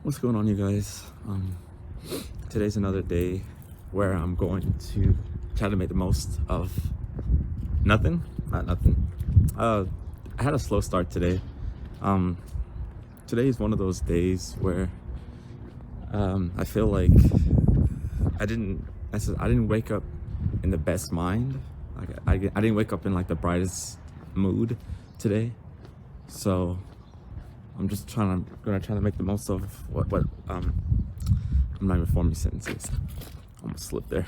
What's going on, you guys? Today's another day where I'm going to try to make the most of nothing. Not nothing. I had a slow start today. Today is one of those days where I feel like I didn't wake up in the best mind. Like I didn't wake up in like the brightest mood today. So I'm just gonna try to make the most of what I'm not even forming sentences. Almost slipped there.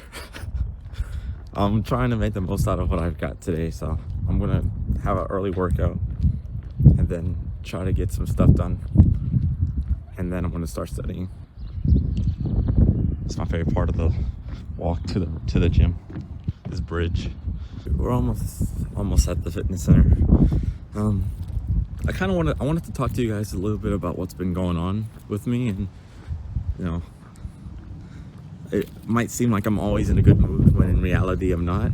I'm trying to make the most out of what I've got today, so I'm gonna have an early workout and then try to get some stuff done, and then I'm gonna start studying. It's my favorite part of the walk to the gym. This bridge. We're almost at the fitness center. I wanted to talk to you guys a little bit about what's been going on with me, and it might seem like I'm always in a good mood when in reality I'm not,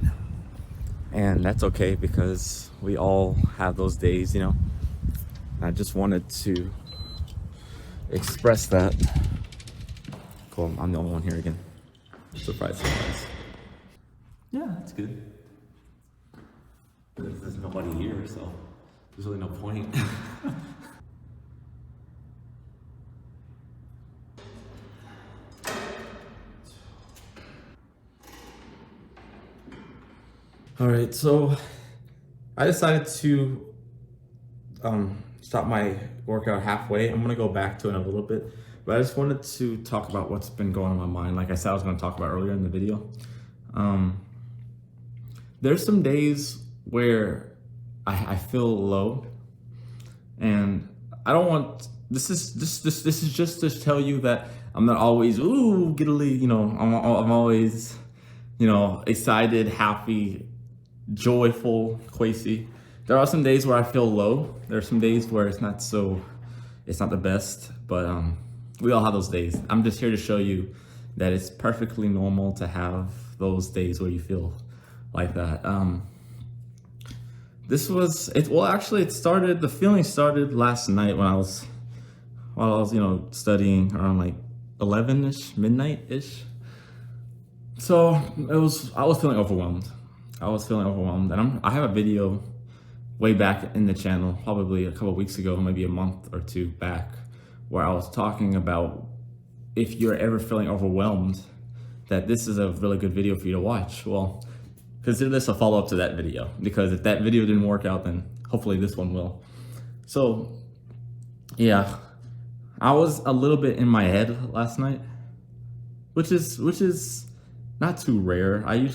and that's okay because we all have those days, I just wanted to express that. Cool, I'm the only one here again. Surprise. Yeah, that's good. There's nobody here, so there's really no point. All right, so I decided to stop my workout halfway. I'm gonna go back to it in a little bit, but I just wanted to talk about what's been going on in my mind. Like I said, I was gonna talk about earlier in the video. There's some days where I feel low, and I don't want this is just to tell you that I'm not always giddily, I'm always excited, happy, joyful, Kwesi. There are some days where I feel low. There are some days where it's not the best, but we all have those days. I'm just here to show you that it's perfectly normal to have those days where you feel like that. The feeling started last night while I was studying around like 11ish, midnight-ish. So I was feeling overwhelmed. And I have a video way back in the channel, probably a couple weeks ago, maybe a month or two back, where I was talking about if you're ever feeling overwhelmed, that this is a really good video for you to watch. Well, consider this a follow-up to that video, because if that video didn't work out, then hopefully this one will. So yeah, I was a little bit in my head last night, which is not too rare. I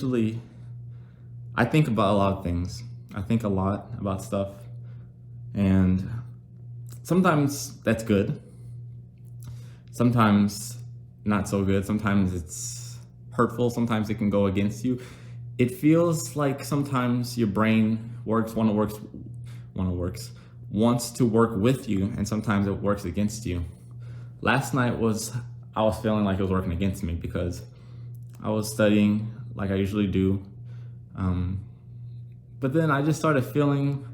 think about a lot of things. I think a lot about stuff, and sometimes that's good. Sometimes not so good. Sometimes it's hurtful. Sometimes it can go against you. It feels like sometimes your brain wants to work with you, and sometimes it works against you. Last night I was feeling like it was working against me because I was studying like I usually do. But then I just started feeling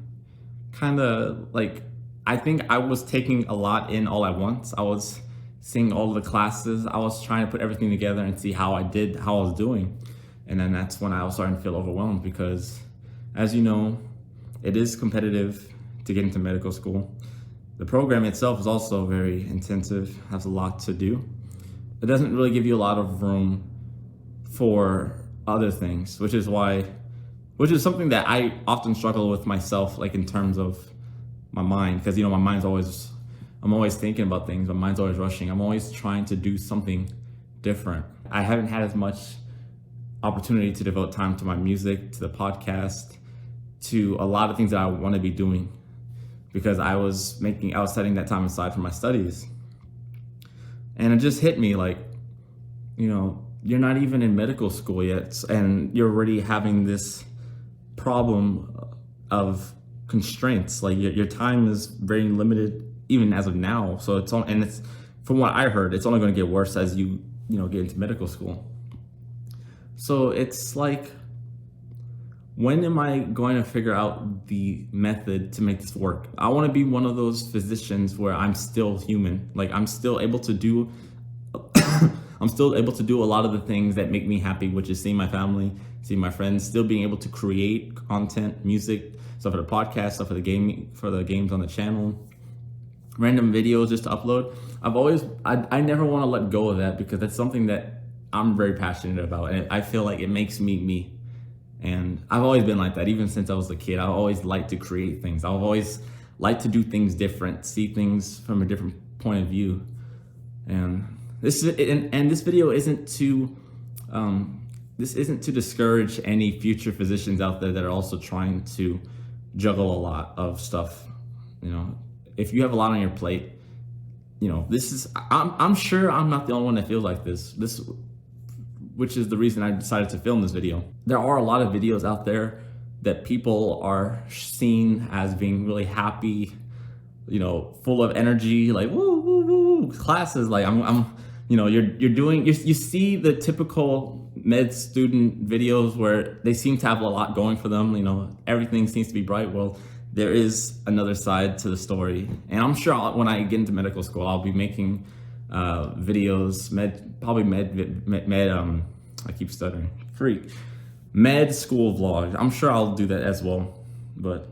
kind of like, I think I was taking a lot in all at once. I was seeing all the classes. I was trying to put everything together and see how I was doing. And then that's when I was starting to feel overwhelmed because, as you know, it is competitive to get into medical school. The program itself is also very intensive, has a lot to do. It doesn't really give you a lot of room for other things, which is something that I often struggle with myself, like in terms of my mind, because I'm always thinking about things. My mind's always rushing. I'm always trying to do something different. I haven't had as much opportunity to devote time to my music, to the podcast, to a lot of things that I want to be doing, because I was setting that time aside for my studies. And it just hit me like, you're not even in medical school yet, and you're already having this problem of constraints. Like your time is very limited even as of now. So it's from what I heard, it's only going to get worse as you get into medical school. So it's like, when am I going to figure out the method to make this work? I want to be one of those physicians where I'm still human. Like I'm still able to do I'm still able to do a lot of the things that make me happy, which is seeing my family, seeing my friends, still being able to create content, music, stuff for the podcast, stuff for the games on the channel, random videos just to upload. I never want to let go of that because that's something that I'm very passionate about, and I feel like it makes me. And I've always been like that, even since I was a kid. I've always liked to create things. I've always liked to do things different, see things from a different point of view. And this video isn't to discourage any future physicians out there that are also trying to juggle a lot of stuff. You know, if you have a lot on your plate, you know, I'm sure I'm not the only one that feels like this, which is the reason I decided to film this video. There are a lot of videos out there that people are seen as being really happy, you know, full of energy, like woo woo woo classes. Like I'm you know, you see the typical med student videos where they seem to have a lot going for them. You know, everything seems to be bright. Well, there is another side to the story, and I'm sure when I get into medical school, I'll be making videos, I keep stuttering, med school vlogs. I'm sure I'll do that as well, but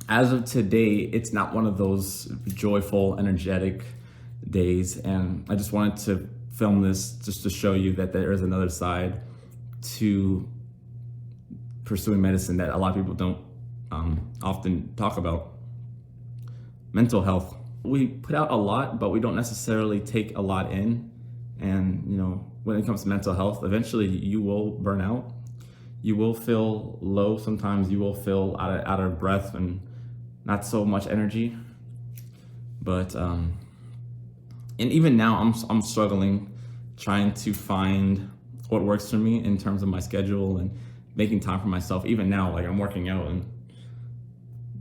as of today, it's not one of those joyful, energetic days, and I just wanted to film this just to show you that there is another side to pursuing medicine that a lot of people don't often talk about. Mental health. We put out a lot, but we don't necessarily take a lot in. And you know, when it comes to mental health, eventually you will burn out. You will feel low. Sometimes you will feel out of breath and not so much energy. But and even now, I'm struggling trying to find what works for me in terms of my schedule and making time for myself. Even now, like I'm working out, and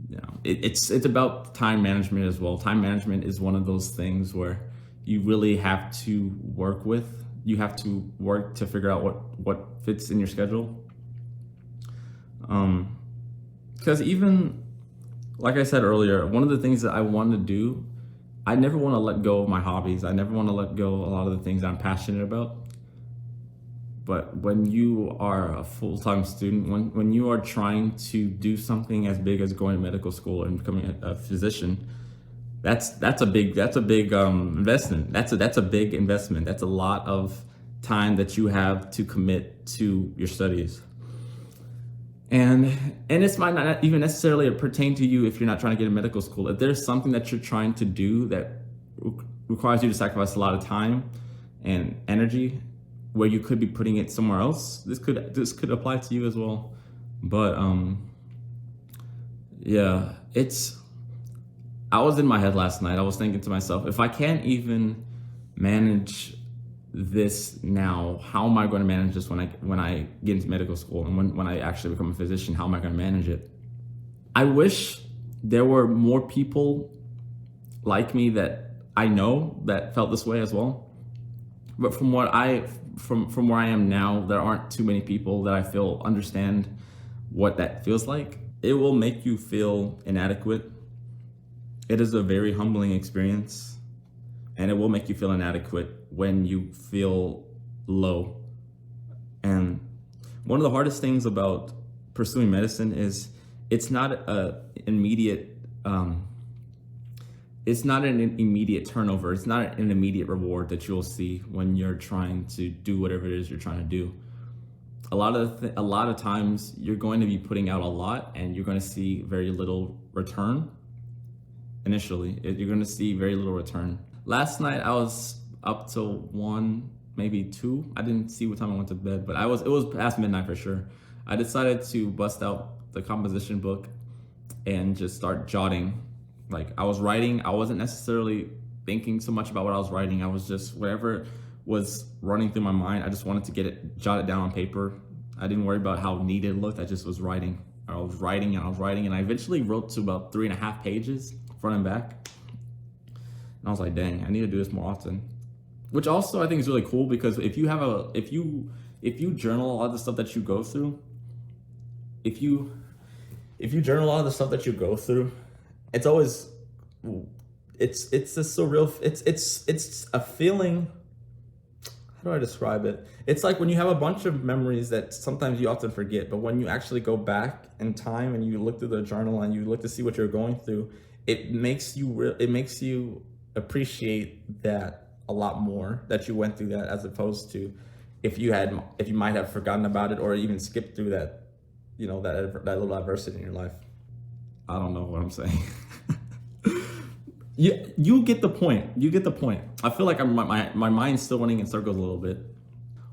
you know, it's about time management as well. Time management is one of those things where you really have to work with. You have to work to figure out what fits in your schedule. Because even like I said earlier, one of the things that I want to do, I never want to let go of my hobbies. I never want to let go of a lot of the things I'm passionate about. But when you are a full-time student, when you are trying to do something as big as going to medical school and becoming a physician, that's a big investment. That's a big investment. That's a lot of time that you have to commit to your studies. And this might not even necessarily pertain to you if you're not trying to get in medical school. If there's something that you're trying to do that requires you to sacrifice a lot of time and energy, where you could be putting it somewhere else, this could apply to you as well. But yeah, I was in my head last night. I was thinking to myself, if I can't even manage this now, how am I going to manage this when I get into medical school, and when I actually become a physician, how am I going to manage it? I wish there were more people like me that I know that felt this way as well. But from where I am now, there aren't too many people that I feel understand what that feels like. It will make you feel inadequate. It is a very humbling experience, and it will make you feel inadequate when you feel low. And one of the hardest things about pursuing medicine is it's not an immediate turnover. It's not an immediate reward that you'll see when you're trying to do whatever it is you're trying to do. A lot of times you're going to be putting out a lot, and you're going to see very little return. Initially, you're going to see very little return. Last night I was up till 1, maybe 2. I didn't see what time I went to bed, but it was past midnight for sure. I decided to bust out the composition book and just start jotting. Like I was writing, I wasn't necessarily thinking so much about what I was writing. I was just, whatever was running through my mind, I just wanted to jot it down on paper. I didn't worry about how neat it looked. I just was writing. I was writing, and I eventually wrote to about 3.5 pages, front and back. And I was like, dang, I need to do this more often. Which also I think is really cool, because if you journal a lot of the stuff that you go through, if you journal a lot of the stuff that you go through, it's always it's a surreal. It's a feeling. How do I describe it? It's like when you have a bunch of memories that sometimes you often forget, but when you actually go back in time and you look through the journal and you look to see what you're going through, it makes you appreciate that a lot more, that you went through that, as opposed to if you might have forgotten about it or even skipped through that, that little adversity in your life. I don't know what I'm saying. You get the point. You get the point. I feel like my mind's still running in circles a little bit.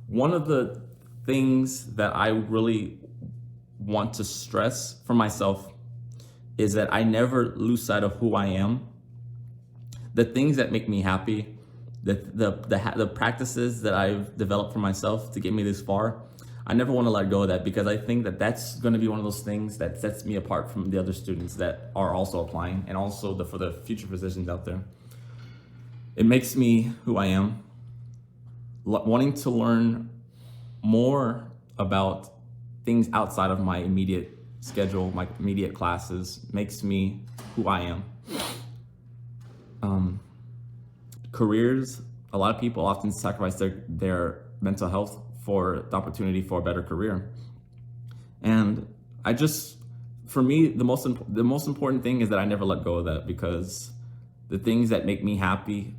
One of the things that I really want to stress for myself is that I never lose sight of who I am. The things that make me happy, the practices that I've developed for myself to get me this far, I never want to let go of that, because I think that that's going to be one of those things that sets me apart from the other students that are also applying, and also for the future positions out there. It makes me who I am. Wanting to learn more about things outside of my immediate schedule, my immediate classes, makes me who I am. Careers, a lot of people often sacrifice their mental health for the opportunity for a better career. And for me, the most important thing is that I never let go of that, because the things that make me happy,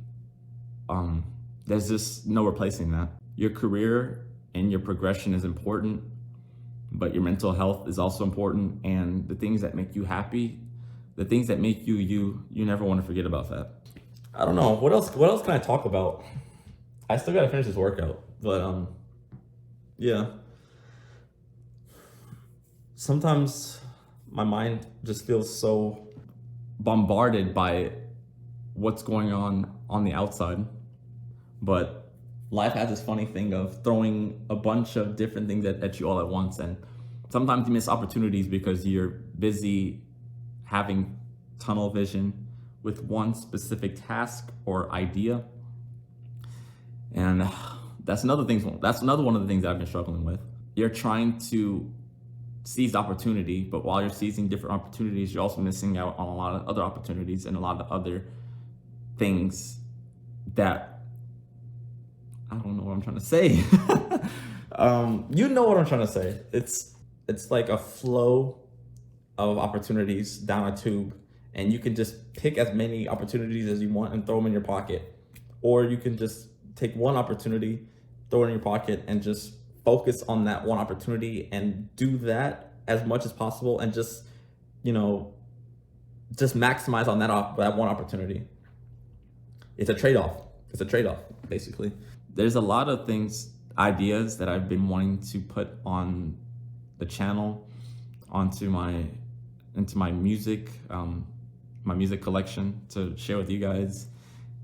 there's just no replacing that. Your career and your progression is important, but your mental health is also important. And the things that make you happy, the things that make you, you never want to forget about that. I don't know, what else can I talk about? I still gotta finish this workout, but yeah. Sometimes my mind just feels so bombarded by what's going on the outside. But life has this funny thing of throwing a bunch of different things at you all at once. And sometimes you miss opportunities because you're busy having tunnel vision with one specific task or idea. And that's another one of the things that I've been struggling with. You're trying to seize the opportunity, but while you're seizing different opportunities, you're also missing out on a lot of other opportunities and a lot of other things that, I don't know what I'm trying to say. You know what I'm trying to say. It's like a flow of opportunities down a tube, and you can just pick as many opportunities as you want and throw them in your pocket. Or you can just take one opportunity, throw it in your pocket, and just focus on that one opportunity and do that as much as possible, and just maximize on that one opportunity. It's a trade-off. Basically. There's a lot of ideas that I've been wanting to put on the channel, into my music, my music collection to share with you guys,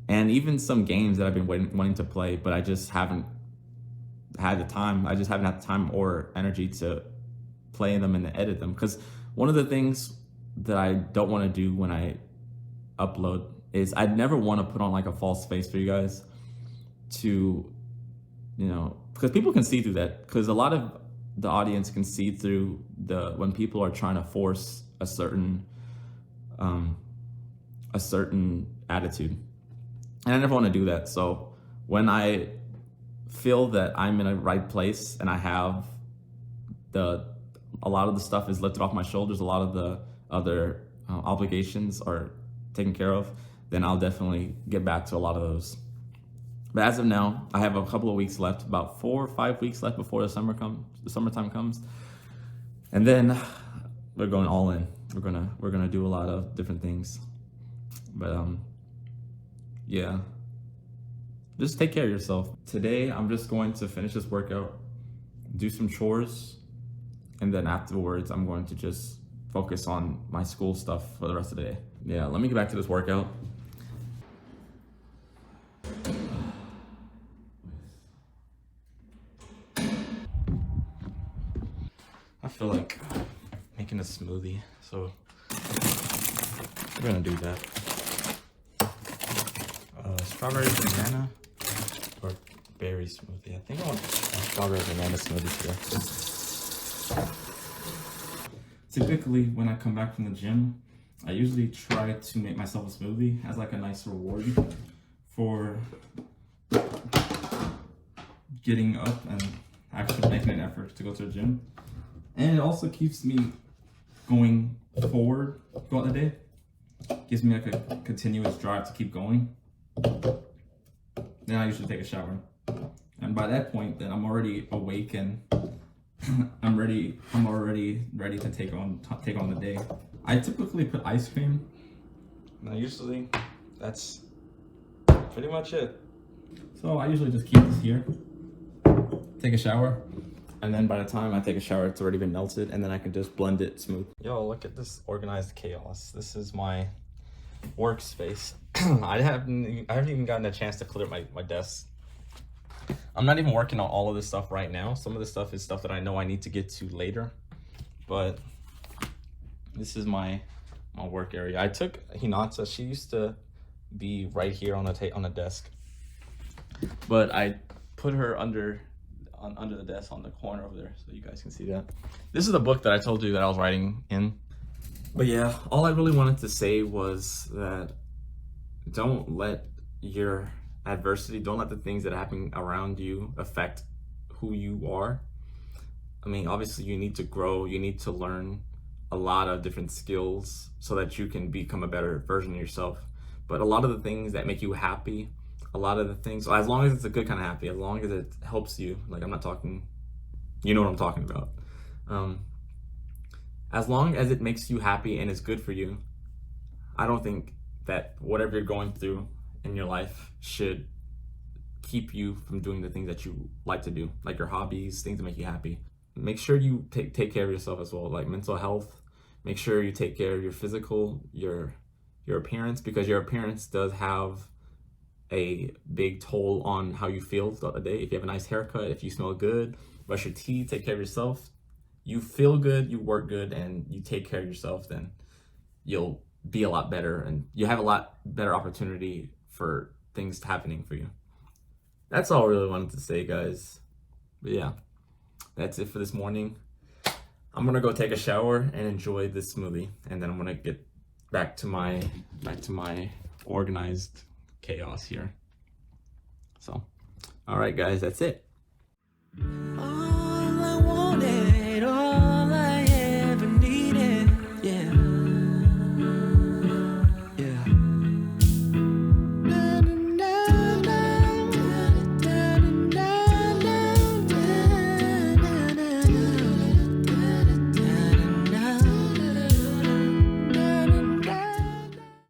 and even some games that I've been wanting to play, but I just haven't had the time. I just haven't had the time or energy to play them and edit them. Because one of the things that I don't want to do when I upload is I'd never want to put on like a false face for you guys to, because people can see through that. Because a lot of the audience can see through when people are trying to force a certain attitude. And I never want to do that. So when I feel that I'm in a right place and I have a lot of the stuff is lifted off my shoulders, a lot of the other obligations are taken care of, then I'll definitely get back to a lot of those. But as of now, I have a couple of weeks left, about 4 or 5 weeks left before the summertime comes. And then we're going all in. We're gonna do a lot of different things. But yeah. Just take care of yourself. Today, I'm just going to finish this workout, do some chores, and then afterwards, I'm going to just focus on my school stuff for the rest of the day. Yeah, let me get back to this workout. I feel like making a smoothie, so we're gonna do that. Strawberry banana or berry smoothie. I think I want a strawberry banana smoothie today. Typically, when I come back from the gym, I usually try to make myself a smoothie as like a nice reward for getting up and actually making an effort to go to the gym. And it also keeps me going forward throughout the day. Gives me like a continuous drive to keep going. Then I usually take a shower. And by that point, then I'm already awake and I'm already ready to take on the day. I typically put ice cream. Now usually that's pretty much it. So I usually just keep this here, take a shower, and then by the time I take a shower, it's already been melted, and then I can just blend it smooth. Yo, look at this organized chaos. This is my workspace. I haven't even gotten a chance to clear my desk. I'm not even working on all of this stuff right now. Some of this stuff is stuff that I know I need to get to later, but this is my work area. I took Hinata. She used to be right here on the desk, but I put her under the desk on the corner over there, so you guys can see that. This is the book that I told you that I was writing in. But yeah, all I really wanted to say was that don't let your adversity, don't let the things that happen around you affect who you are. I mean, obviously you need to grow, you need to learn a lot of different skills so that you can become a better version of yourself. But a lot of the things that make you happy, a lot of the things, as long as it's a good kind of happy, as long as it helps you, like I'm not talking, you know what I'm talking about. As long as it makes you happy and is good for you, I don't think that whatever you're going through in your life should keep you from doing the things that you like to do, like your hobbies, things that make you happy. Make sure you take care of yourself as well, like mental health. Make sure you take care of your physical, your appearance, because your appearance does have a big toll on how you feel throughout the day. If you have a nice haircut, if you smell good, brush your teeth, take care of yourself, you feel good, you work good, and you take care of yourself, then you'll be a lot better and you have a lot better opportunity for things happening for you. That's all I really wanted to say, guys. But yeah, that's it for this morning. I'm gonna go take a shower and enjoy this smoothie, and then I'm gonna get back to my organized chaos here. So, all right, guys, that's it.